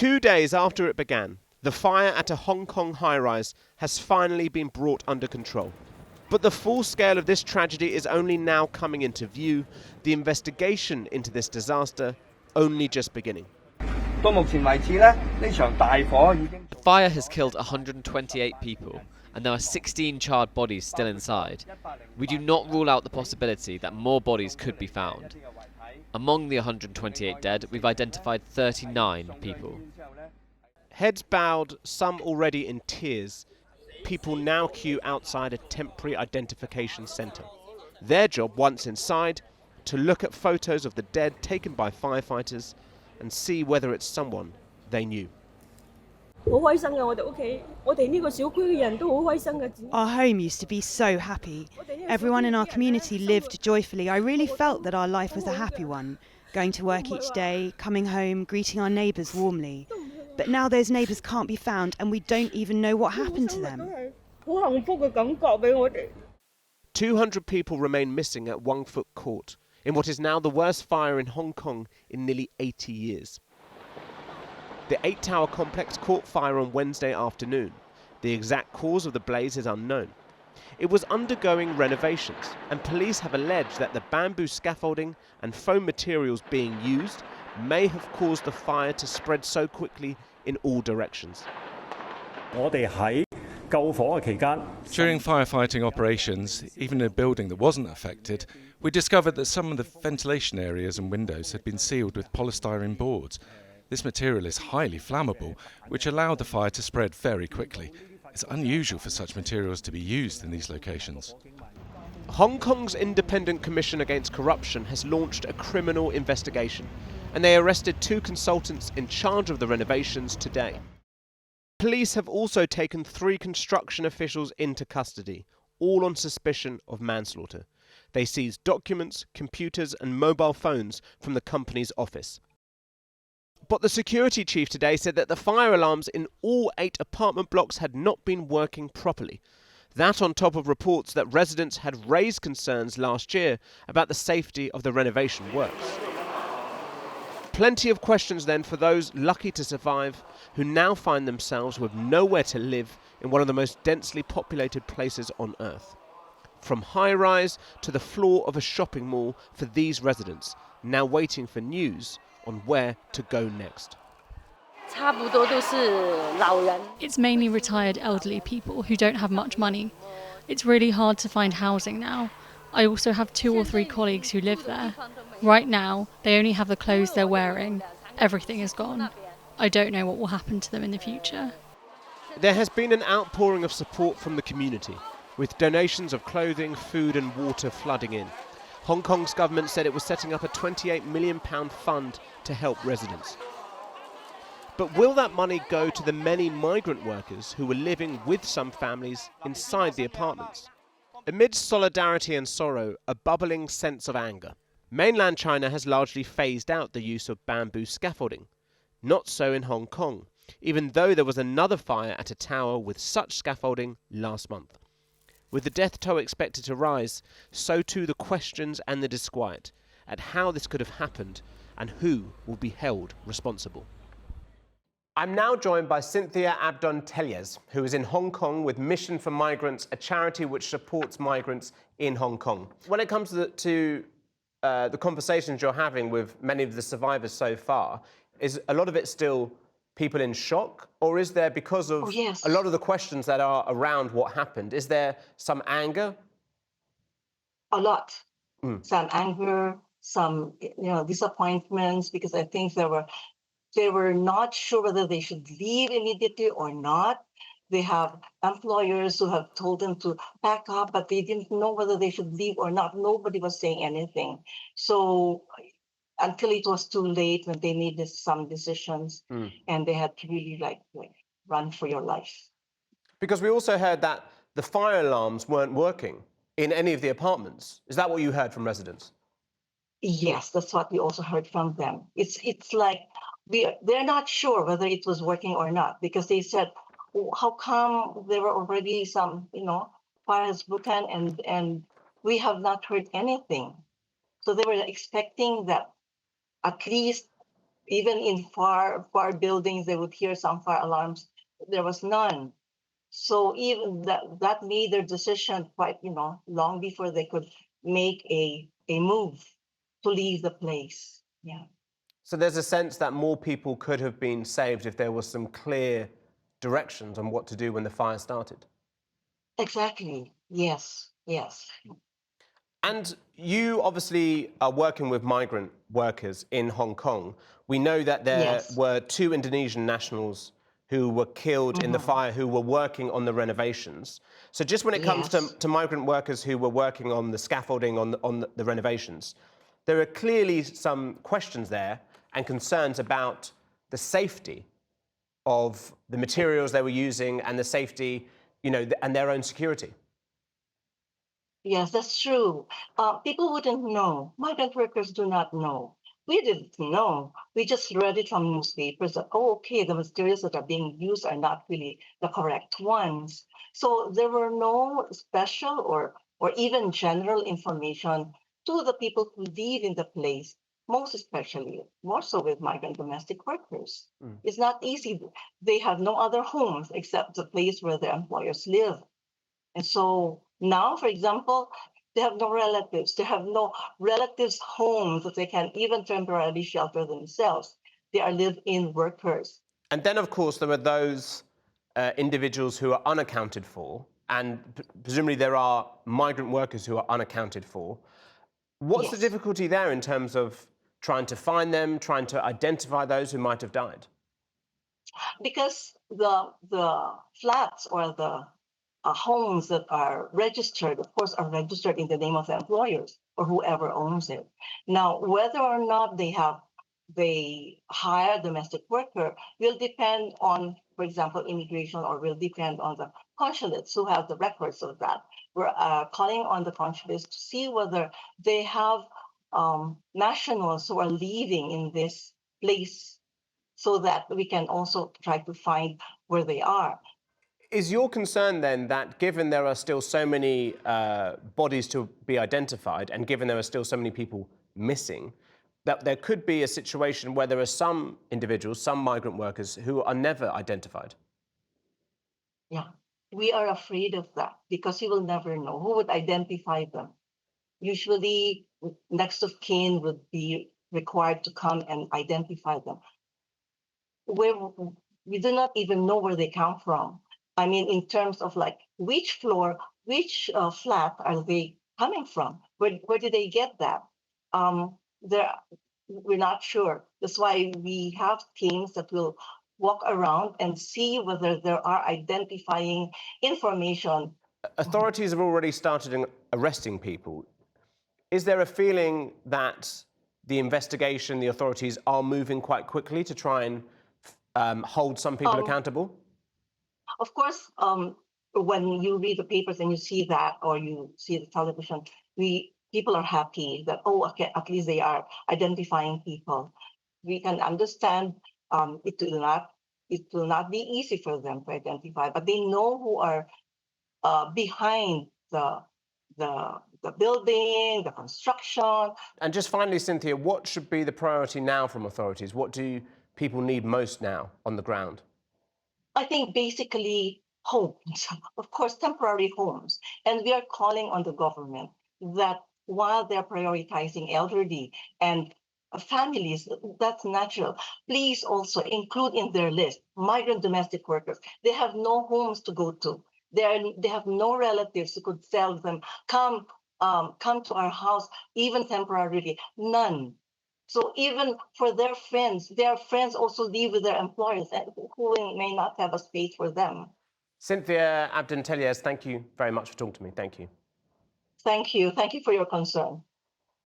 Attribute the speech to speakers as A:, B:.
A: 2 days after it began, the fire at a Hong Kong high-rise has finally been brought under control. But the full scale of this tragedy is only now coming into view, the investigation into this disaster only just beginning.
B: The fire has killed 128 people, and there are 16 charred bodies still inside. We do not rule out the possibility that more bodies could be found. Among the 128 dead, we've identified 39 people.
A: Heads bowed, some already in tears, people now queue outside a temporary identification centre. Their job, once inside, to look at photos of the dead taken by firefighters and see whether it's someone they knew.
C: Our home used to be so happy. Everyone in our community lived joyfully. I really felt that our life was a happy one, going to work each day, coming home, greeting our neighbours warmly. But now those neighbours can't be found and we don't even know what happened to them.
A: 200 people remain missing at Wong Fuk Court, in what is now the worst fire in Hong Kong in nearly 80 years. The 8-tower complex caught fire on Wednesday afternoon. The exact cause of the blaze is unknown. It was undergoing renovations, and police have alleged that the bamboo scaffolding and foam materials being used may have caused the fire to spread so quickly in all directions.
D: During firefighting operations, even in a building that wasn't affected, we discovered that some of the ventilation areas and windows had been sealed with polystyrene boards. This material is highly flammable, which allowed the fire to spread very quickly. It's unusual for such materials to be used in these locations.
A: Hong Kong's Independent Commission Against Corruption has launched a criminal investigation, and they arrested 2 consultants in charge of the renovations today. Police have also taken 3 construction officials into custody, all on suspicion of manslaughter. They seized documents, computers and mobile phones from the company's office. But the security chief today said that the fire alarms in all 8 apartment blocks had not been working properly. That on top of reports that residents had raised concerns last year about the safety of the renovation works. Plenty of questions then for those lucky to survive, who now find themselves with nowhere to live in one of the most densely populated places on Earth. From high-rise to the floor of a shopping mall for these residents, now waiting for news on where to go next.
E: It's mainly retired elderly people who don't have much money. It's really hard to find housing now. I also have 2 or 3 colleagues who live there. Right now, they only have the clothes they're wearing. Everything is gone. I don't know what will happen to them in the future.
A: There has been an outpouring of support from the community, with donations of clothing, food and water flooding in. Hong Kong's government said it was setting up a £28 million fund to help residents. But will that money go to the many migrant workers who were living with some families inside the apartments? Amidst solidarity and sorrow, a bubbling sense of anger. Mainland China has largely phased out the use of bamboo scaffolding. Not so in Hong Kong, even though there was another fire at a tower with such scaffolding last month. With the death toll expected to rise, so too the questions and the disquiet at how this could have happened and who will be held responsible. I'm now joined by Cynthia Abdon-Tellez, who is in Hong Kong with Mission for Migrants, a charity which supports migrants in Hong Kong. When it comes to the conversations you're having with many of the survivors so far, is a lot of it still people in shock, or is there, because of a lot of the questions that are around what happened, is there some anger?
F: A lot. Some anger, some disappointments, because I think they were not sure whether they should leave immediately or not. They have employers who have told them to pack up, but they didn't know whether they should leave or not. Nobody was saying anything. So until it was too late, when they needed some decisions, and they had to really like run for your life.
A: Because we also heard that the fire alarms weren't working in any of the apartments. Is that what you heard from residents?
F: Yes, that's what we also heard from them. It's like they're not sure whether it was working or not, because they said, how come there were already some fires broken and we have not heard anything. So they were expecting that at least Even in far buildings, they would hear some fire alarms. There was none. So even that made their decision quite, long before they could make a move to leave the place. Yeah.
A: So there's a sense that more people could have been saved if there was some clear directions on what to do when the fire started.
F: Exactly. Yes. Yes.
A: And you obviously are working with migrant workers in Hong Kong. We know that there were 2 Indonesian nationals who were killed in the fire who were working on the renovations. So just when it comes to migrant workers who were working on the scaffolding on the renovations, there are clearly some questions there and concerns about the safety of the materials they were using and the safety, and their own security.
F: Yes, that's true. People wouldn't know. Migrant workers do not know. We didn't know. We just read it from newspapers that, okay, the materials that are being used are not really the correct ones. So there were no special or even general information to the people who live in the place, most especially, more so with migrant domestic workers. It's not easy. They have no other homes except the place where their employers live. And so now, for example, they have no relatives. They have no relatives' homes that they can even temporarily shelter themselves. They are live-in workers.
A: And then, of course, there are those individuals who are unaccounted for, and presumably there are migrant workers who are unaccounted for. What's the difficulty there in terms of trying to find them, trying to identify those who might have died?
F: Because the flats or the homes that are registered, of course, are registered in the name of the employers or whoever owns it. Now, whether or not they hire a domestic worker will depend on, for example, immigration, or will depend on the consulates who have the records of that. We're calling on the consulates to see whether they have nationals who are living in this place, so that we can also try to find where they are.
A: Is your concern then that given there are still so many bodies to be identified, and given there are still so many people missing, that there could be a situation where there are some individuals, some migrant workers, who are never identified?
F: Yeah, we are afraid of that because we will never know who would identify them. Usually, next of kin would be required to come and identify them. We do not even know where they come from. I mean, in terms of like which floor, which flat are they coming from? Where did they get that? We're not sure. That's why we have teams that will walk around and see whether there are identifying information.
A: Authorities have already started arresting people. Is there a feeling that the investigation, the authorities are moving quite quickly to try and hold some people accountable?
F: Of course, when you read the papers and you see that, or you see the television, people are happy that, okay, at least they are identifying people. We can understand it will not be easy for them to identify, but they know who are behind the building, the construction. And
A: just finally, Cynthia, what should be the priority now from authorities? What do people need most now on the ground?
F: I think basically homes, of course, temporary homes. And we are calling on the government that while they're prioritizing elderly and families, that's natural, please also include in their list migrant domestic workers. They have no homes to go to. They have no relatives who could tell them, come to our house, even temporarily. None. So even for their friends also live with their employers who may not have a space for them.
A: Cynthia Abdin-Teliez, thank you very much for talking to me. Thank you.
F: Thank you. Thank you for your concern.